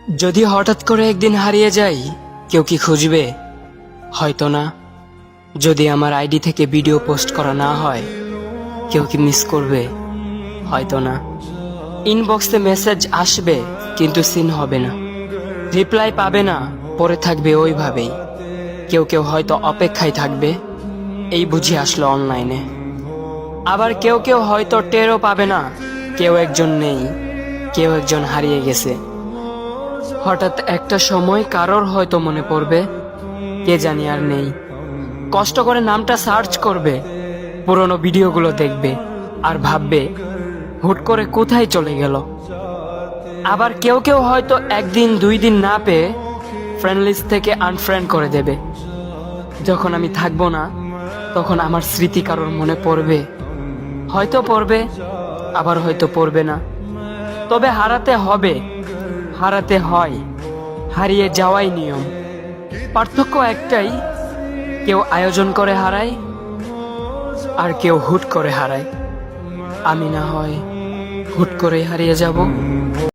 যদি হঠাৎ করে একদিন হারিয়ে যাই, কেউ কি খুঁজবে? হয়তো না। যদি আমার আইডি থেকে ভিডিও পোস্ট করা না হয়, কেউ কি মিস করবে? হয়তো না। ইনবক্সে মেসেজ আসবে কিন্তু সিন হবে না, রিপ্লাই পাবে না, পরে থাকবে ওইভাবেই। কেউ কেউ হয়তো অপেক্ষায় থাকবে, এই বুঝি আসলো অনলাইনে। আবার কেউ কেউ হয়তো টেরও পাবে না, কেউ একজন নেই, কেউ একজন হারিয়ে গেছে। হঠাৎ একটা সময় কারোর হয়তো মনে পড়বে, কে জানি আর নেই। কষ্ট করে নামটা সার্চ করবে, পুরনো ভিডিওগুলো দেখবে আর ভাববে হুট করে কোথায় চলে গেল। আবার কেউ কেউ হয়তো একদিন দুই দিন না পেয়ে ফ্রেন্ড লিস্ট থেকে আনফ্রেন্ড করে দেবে। যখন আমি থাকবো না, তখন আমার স্মৃতি কারোর মনে পড়বে, হয়তো পড়বে, আবার হয়তো পড়বে না। তবে হারাতে হবে, হারাতে হয়, হারিয়ে যাওয়াই নিয়ম। পার্থক্য একটাই, কেউ আয়োজন করে হারায় আর কেউ হুট করে হারায়। আমি না হয় হুট করে হারিয়ে যাব।